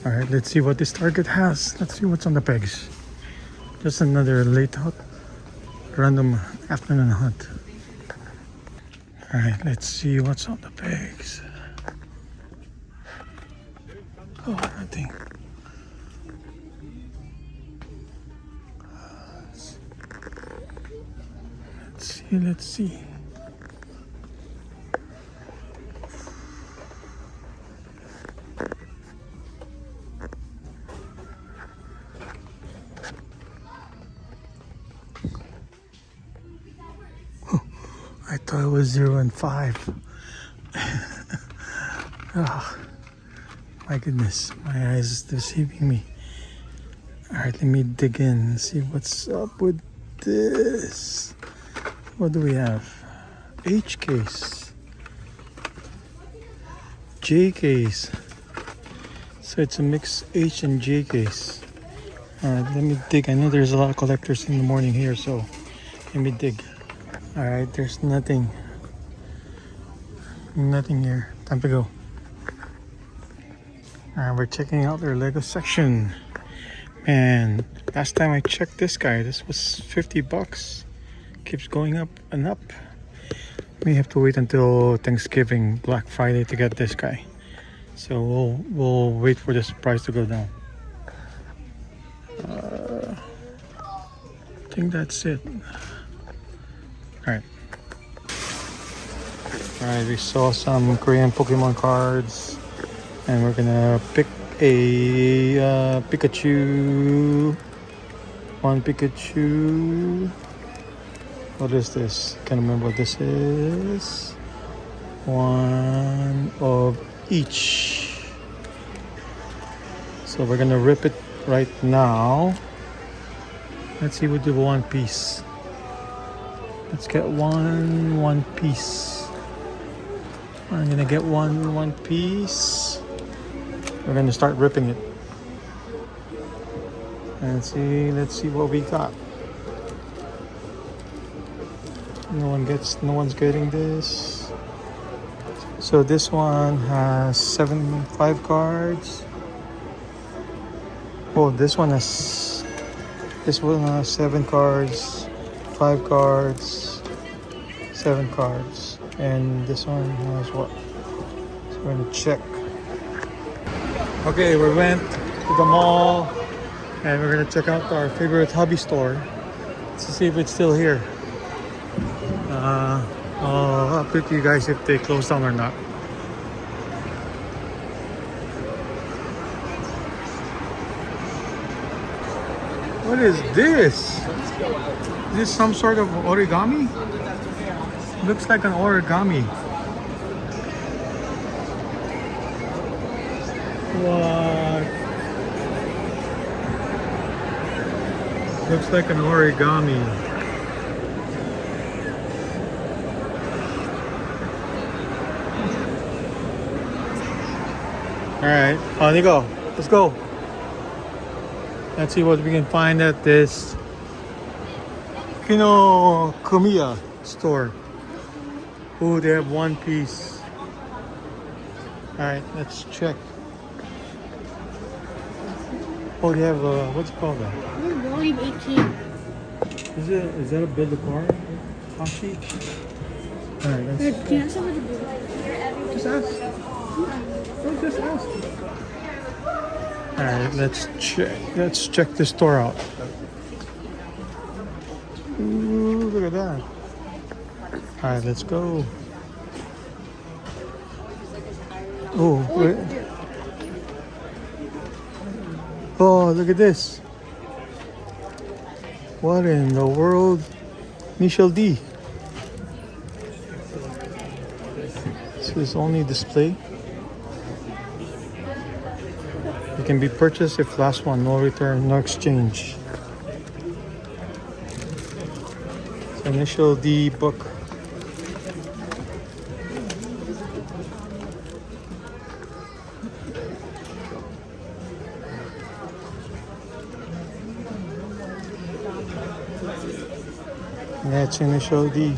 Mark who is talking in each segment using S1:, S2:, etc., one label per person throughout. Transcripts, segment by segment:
S1: Alright, let's see what this Target has. Let's see what's on the pegs. Just another late hunt. Random afternoon hunt. Alright, let's see what's on the pegs. Oh, nothing. Let's see. I thought it was 0 and 5. Oh, my goodness, my eyes is deceiving me. Alright, let me dig in and see what's up with this. What do we have? H case, J case. So it's a mixed H and J case. Alright, let me dig. I know there's a lot of collectors in the morning here, so let me dig. Alright, there's nothing. Nothing here. Time to go. Alright, we're checking out their Lego section. Man, last time I checked this guy, this was 50 bucks. Keeps going up and up. We have to wait until Thanksgiving, Black Friday to get this guy. So we'll wait for this price to go down. I think that's it. Alright, we saw some Korean Pokemon cards, and we're gonna pick a Pikachu. One Pikachu. What is this? Can't remember what this is. One of each. So we're gonna rip it right now. Let's see, we'll do one piece. Let's get one piece. I'm gonna get one piece. We're gonna start ripping it. And let's see what we got. No one's getting this. So this one has 5 cards. Oh, this one has 7 cards, 5 cards, 7 cards, and this one has what? So we're gonna check. Okay, we went to the mall and we're gonna check out our favorite hobby store to see if it's still here. I'll update you guys if they close down or not. What is this? Is this some sort of origami? Looks like an origami. What? Looks like an origami. Alright, Nico, let's go. Let's see what we can find at this Kinokuniya store. Oh, they have one piece. Alright, let's check. Oh, they have what's it called that?
S2: Volume 18.
S1: Is that a build a car? Hashi? Alright, let's
S2: Can I have some of the blue?
S1: just ask. Don't just ask. Alright, let's check this store out. Ooh, look at that. Alright, let's go. Oh, wait. Oh, look at this. What in the world? Initial D. This is only display. It can be purchased if last one, no return, no exchange. So initial D book. That's initial D.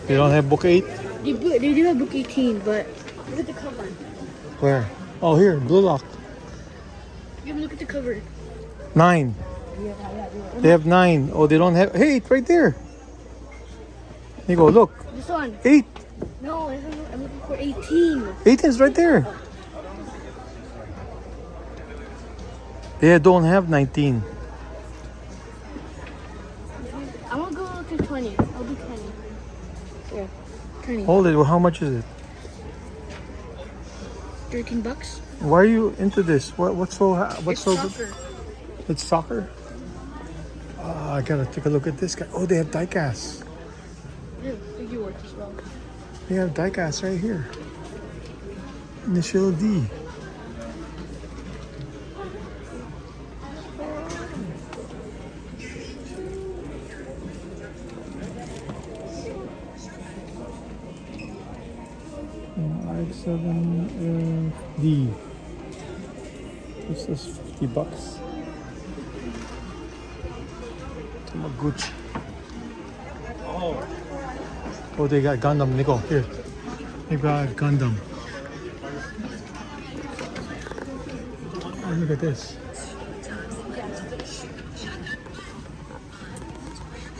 S1: You don't have book 8?
S2: They do have book 18, but look at the cover.
S1: Where? Oh, here, Blue Lock.
S2: Yeah, but look at the cover.
S1: 9. They have 9. Oh, they don't have. Hey, it's right there. Nico, look.
S2: This one.
S1: 8.
S2: No, I'm looking for 18.
S1: 18 is right there. They don't have 19.
S2: I'm gonna go look at 20. I'll do 20. Yeah, 20.
S1: Hold it. Well, how much is it?
S2: $13.
S1: Why are you into this? What's so good?
S2: Soccer.
S1: It's soccer. I gotta take a look at this guy. Oh, they have diecast.
S2: Yeah, figure work as well.
S1: They have diecast right here. Initial D. I7D. This is $50. Tamaguchi. Oh, they got Gundam, Nico. Here. They got Gundam. Oh, look at this.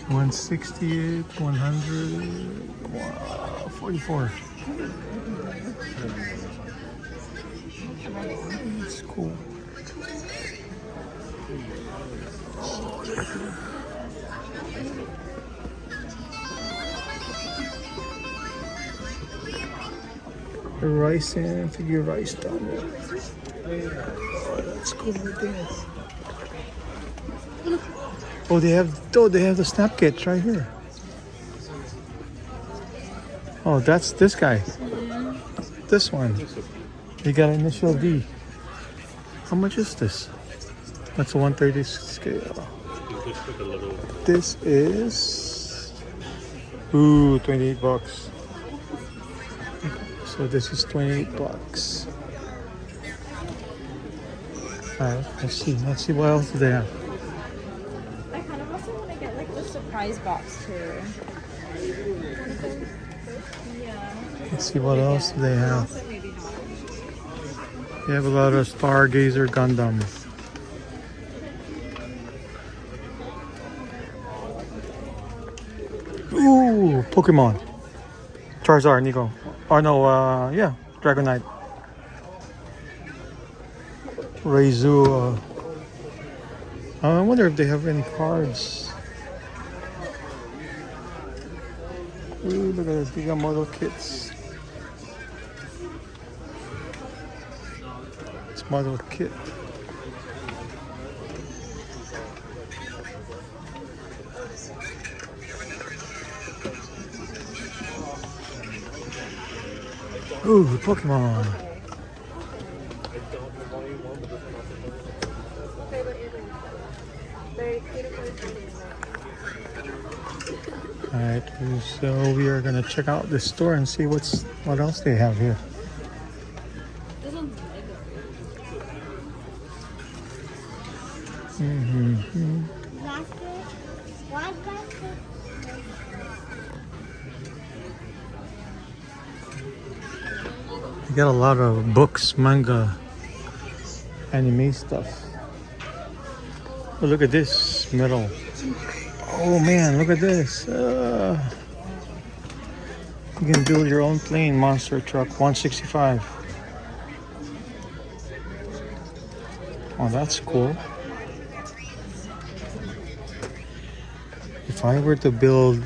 S1: 168, 100, wow, 44. It's cool. The rice and figure rice down there. Oh, that's cool right there. Oh, they have the snap kits right here. Oh, that's this guy. This one. He got initial D. How much is this? That's a 130 scale. This is $28. So this is $28. Alright, let's see what else do they have.
S3: I kind of also want to get like the surprise box too. Yeah.
S1: Let's see what else do they have. They have a lot of Stargazer Gundam. Ooh, Pokemon. Charizard, Nico. Or no, yeah, Dragonite. Reizu. I wonder if they have any cards. Ooh, look at this. They got model kits. It's model kit. Ooh, Pokemon. Alright, so we are gonna check out this store and see what else they have here. You got a lot of books, manga, anime stuff. Oh, look at this metal. Oh man, look at this. You can build your own plane, monster truck, 165. Oh, that's cool. If I were to build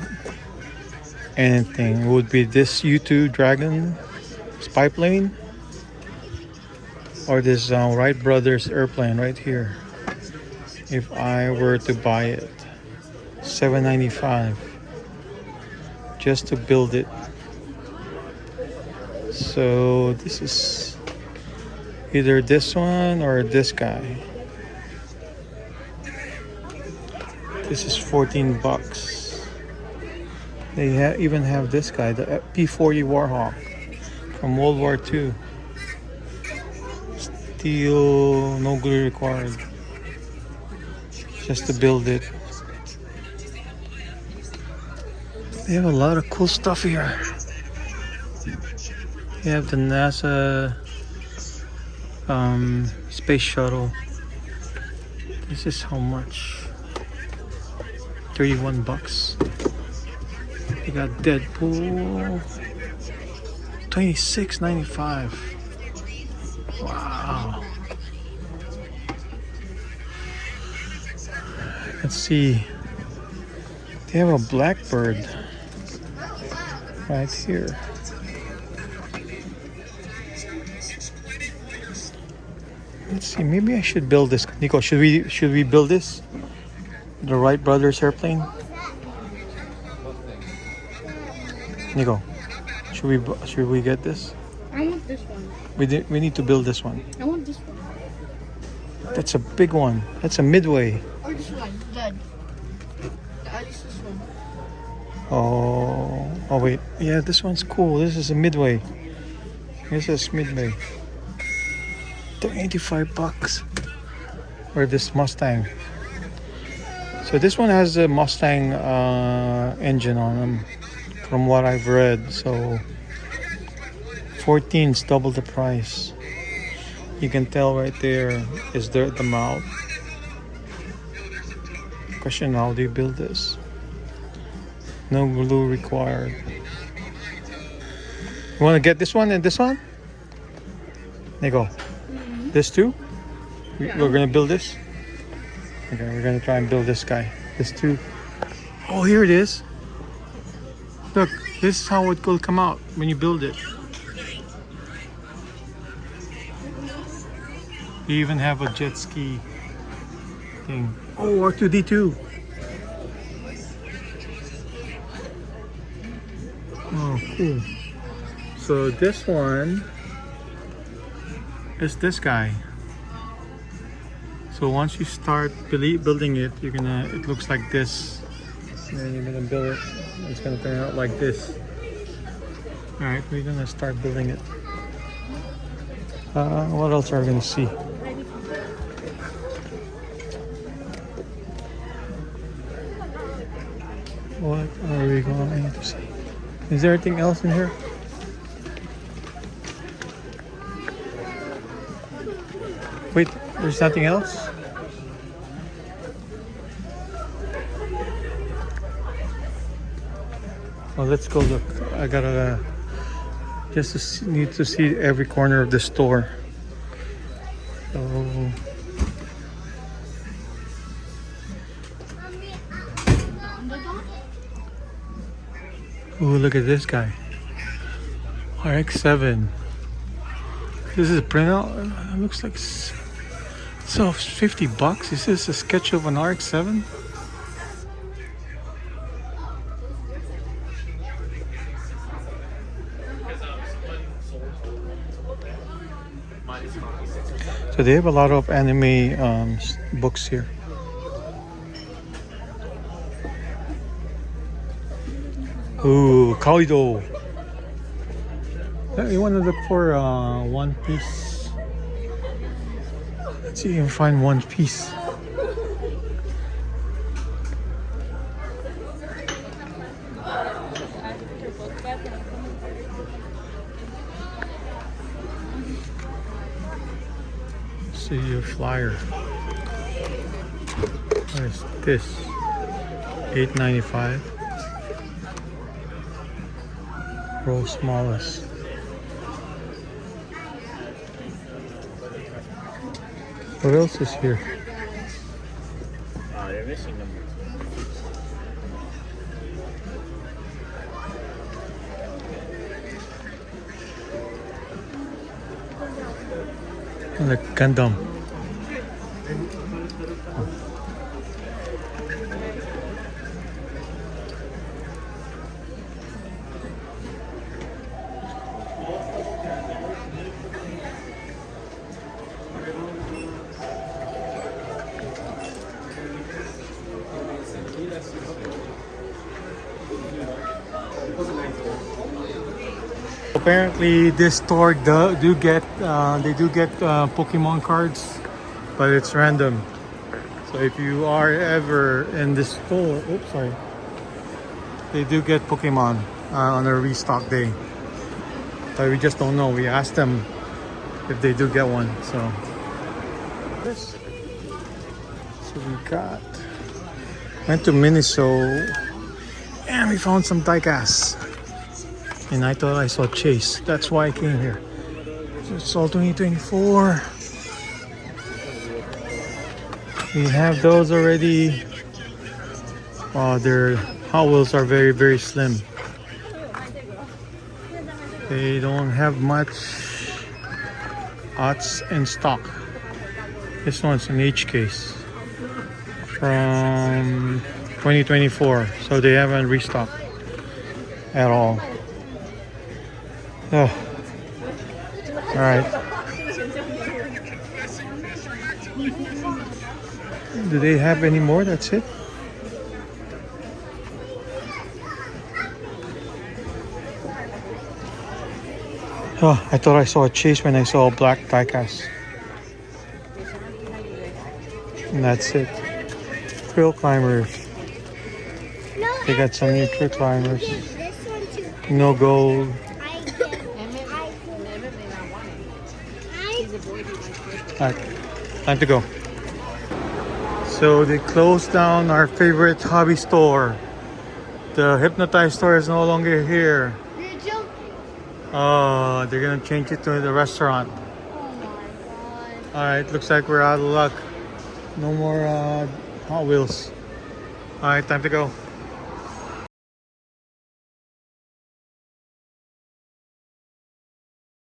S1: anything, it would be this U2 Dragon spy plane or this Wright Brothers airplane right here. If I were to buy it, $795 just to build it. So this is either this one or this guy. This is $14. They even have this guy, the P-40 Warhawk from World War II. Steel, no glue required. Just to build it. They have a lot of cool stuff here. You have the NASA space shuttle. This is how much? 31 bucks. You got Deadpool. 26.95. Wow. Let's see. They have a blackbird right here. Let's see. Maybe I should build this. Nico, should we build this? The Wright brothers airplane. Nico, should we get this?
S2: I want this one.
S1: We need to build this one.
S2: I want this one.
S1: That's a big one. That's a Midway.
S2: Or this one. Dead. This one.
S1: Oh wait. Yeah, this one's cool. This is a Midway. This is Midway. 85 bucks. Or this Mustang. So this one has a Mustang engine on them, from what I've read. So 14's double the price. You can tell right there is the mouth. Question: how do you build this? No glue required. You want to get this one and this one? There you go. This too? We're gonna build this? Okay, we're gonna try and build this guy. This too. Oh, here it is. Look, this is how it will come out when you build it. You even have a jet ski thing. Oh, R2D2. Oh, cool. So this one is this guy. So once you start building it, it looks like this. And then you're gonna build it. It's gonna turn out like this. All right, we're gonna start building it. What else are we gonna see? What are we going to see? Is there anything else in here? Wait, there's nothing else? Well, let's go look. I gotta need to see every corner of the store. So ooh, look at this guy. RX-7. This is a printout. It looks like so 50 bucks. Is this a sketch of an RX-7? So they have a lot of anime books here. Ooh, Kaido. You want to look for One Piece? Let's see if you can find One Piece. See your flyer. What is this? $8.95. Roll smallest. What else is here?
S4: They're missing them.
S1: Like Gundam. Apparently, this store do get Pokemon cards, but it's random. So if you are ever in this store, oops, sorry, they do get Pokemon on a restock day. but we just don't know. We asked them if they do get one. So this. So we got. Went to Miniso and we found some diecast. And I thought I saw Chase. That's why I came here. So it's all 2024. We have those already. Their Hot Wheels are very, very slim. They don't have much odds in stock. This one's an H case from 2024, so they haven't restocked at all. Oh. All right. Do they have any more? That's it. Oh, I thought I saw a Chase when I saw a black diecast. And that's it. Trail climbers. They got some new trail climbers. No gold. Alright, time to go. So they closed down our favorite hobby store. The Hypnotize store is no longer here.
S2: You're joking.
S1: They're gonna change it to the restaurant.
S2: Oh my god.
S1: Alright, looks like we're out of luck. No more Hot Wheels. Alright, time to go.